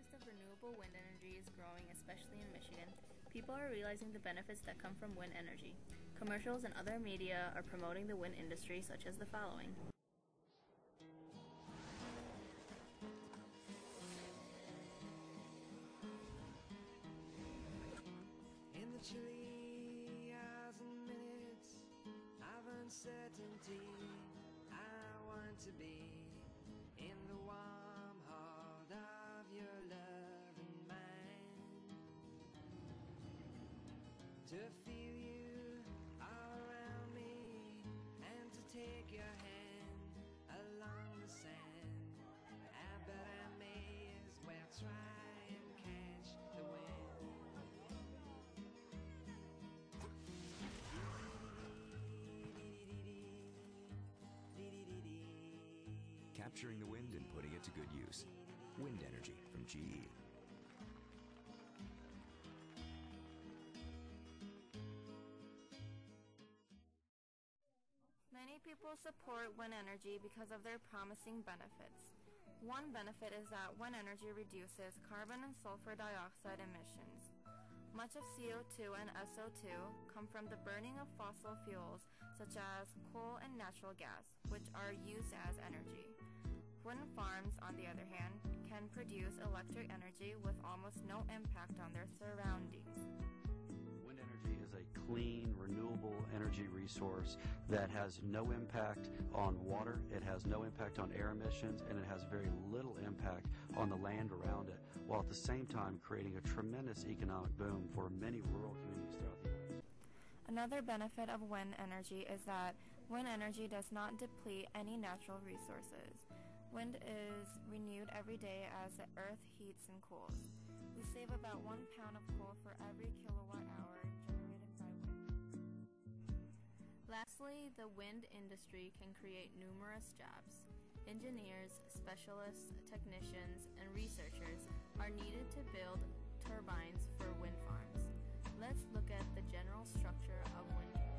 interest of renewable wind energy is growing, especially in Michigan. People are realizing the benefits that come from wind energy. Commercials and other media are promoting the wind industry, such as the following. In the chilly hours and minutes of uncertainty, I want to be in the warm heart of your love and mine, to feel you all around me and to take your hand along the sand. I bet I may as well try and catch the wind. Capturing the wind and putting it to good use. Wind energy from GE. Many people support wind energy because of their promising benefits. One benefit is that wind energy reduces carbon and sulfur dioxide emissions. Much of CO2 and SO2 come from the burning of fossil fuels such as coal and natural gas, which are used as energy. Wind farms, on the other hand, can produce electric energy with almost no impact on their surroundings. Wind energy is a clean, renewable energy resource that has no impact on water, it has no impact on air emissions, and it has very little impact on the land around it, while at the same time creating a tremendous economic boom for many rural communities throughout the U.S. Another benefit of wind energy is that wind energy does not deplete any natural resources. Wind is renewed every day as the earth heats and cools. We save about 1 pound of coal for every kilowatt hour generated by wind. Lastly, the wind industry can create numerous jobs. Engineers, specialists, technicians, and researchers are needed to build turbines for wind farms. Let's look at the general structure of wind turbines.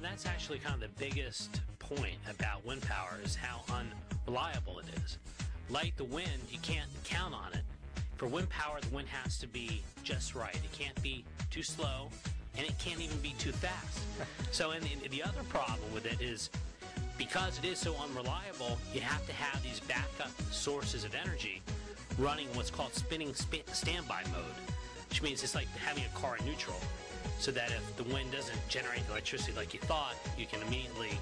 That's actually kind of the biggest point about wind power, is how unreliable it is. Like the wind, you can't count on it. For wind power, the wind has to be just right. It can't be too slow, and it can't even be too fast. So and the other problem with it is, because it is so unreliable, you have to have these backup sources of energy running what's called spinning standby mode, which means it's like having a car in neutral, so that if the wind doesn't generate the electricity like you thought, you can immediately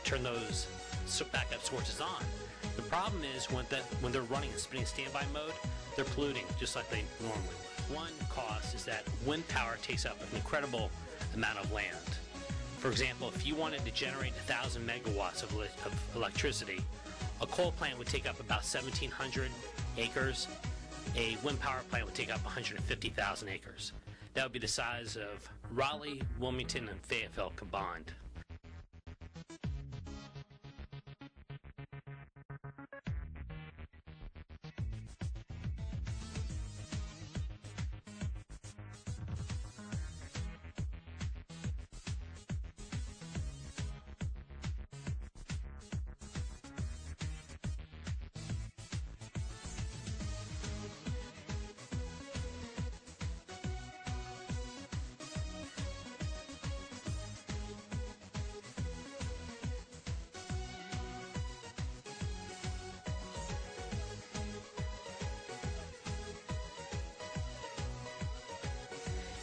turn those backup sources on. The problem is when they're running in spinning standby mode, they're polluting just like they normally would. One cause is that wind power takes up an incredible amount of land. For example, if you wanted to generate 1,000 megawatts of electricity, a coal plant would take up about 1,700 acres. A wind power plant would take up 150,000 acres. That would be the size of Raleigh, Wilmington, and Fayetteville combined.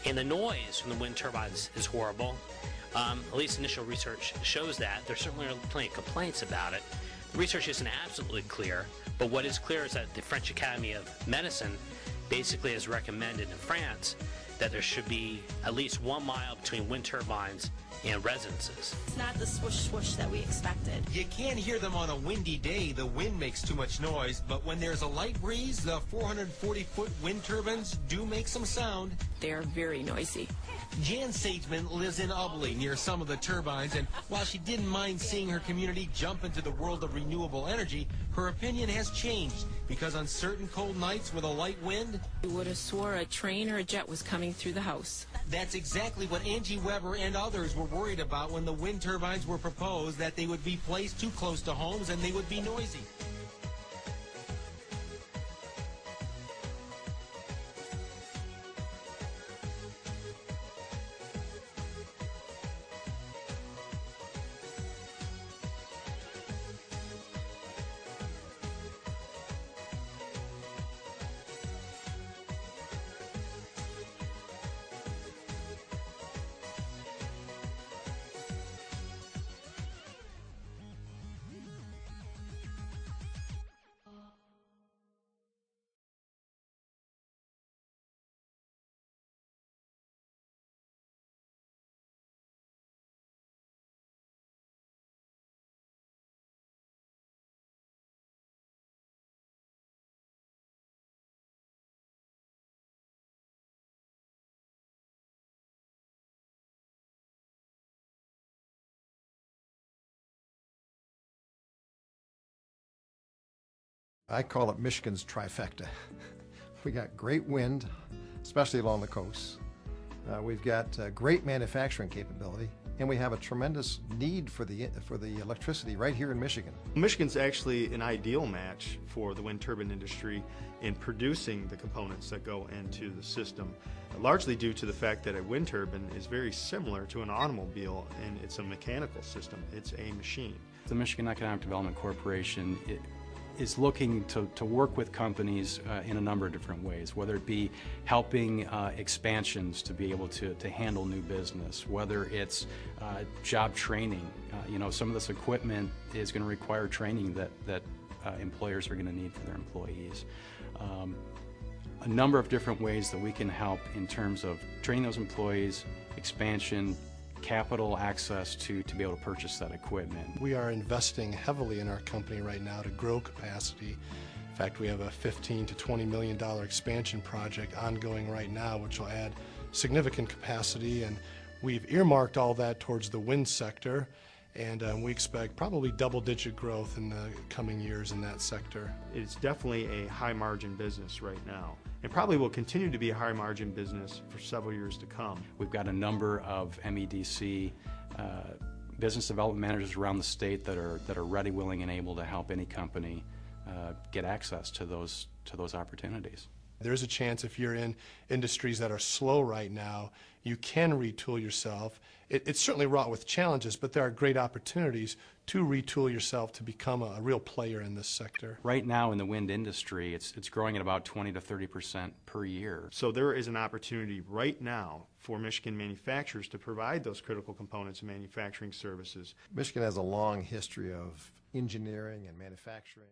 And the noise from the wind turbines is horrible. At least initial research shows that. There certainly are plenty of complaints about it. The research isn't absolutely clear, but what is clear is that the French Academy of Medicine basically has recommended in France that there should be at least 1 mile between wind turbines and residences. It's not the swoosh swoosh that we expected. You can't hear them on a windy day. The wind makes too much noise. But when there's a light breeze, the 440-foot wind turbines do make some sound. They're very noisy. Jan Sageman lives in Ubly near some of the turbines, and while she didn't mind seeing her community jump into the world of renewable energy, her opinion has changed because on certain cold nights with a light wind, You would have swore a train or a jet was coming through the house. that's exactly what Angie Weber and others were worried about when the wind turbines were proposed, that they would be placed too close to homes and they would be noisy. I call it Michigan's trifecta. We got great wind, especially along the coast. We've got great manufacturing capability, and we have a tremendous need for the electricity right here in Michigan. Michigan's actually an ideal match for the wind turbine industry in producing the components that go into the system, largely due to the fact that a wind turbine is very similar to an automobile, and it's a mechanical system. It's a machine. The Michigan Economic Development Corporation is looking to work with companies in a number of different ways, whether it be helping expansions to be able to handle new business, whether it's job training. Some of this equipment is going to require training that employers are going to need for their employees. A number of different ways that we can help in terms of training those employees, expansion, capital access to be able to purchase that equipment. We are investing heavily in our company right now to grow capacity. In fact, we have a $15 to $20 million expansion project ongoing right now, which will add significant capacity, and we've earmarked all that towards the wind sector, and we expect probably double-digit growth in the coming years in that sector. It's definitely a high-margin business right now, and probably will continue to be a high-margin business for several years to come. We've got a number of MEDC business development managers around the state that are ready, willing, and able to help any company get access to those opportunities. There's a chance if you're in industries that are slow right now, you can retool yourself. It's certainly wrought with challenges, but there are great opportunities to retool yourself to become a real player in this sector. Right now in the wind industry, it's growing at about 20 to 30% per year. So there is an opportunity right now for Michigan manufacturers to provide those critical components and manufacturing services. Michigan has a long history of engineering and manufacturing.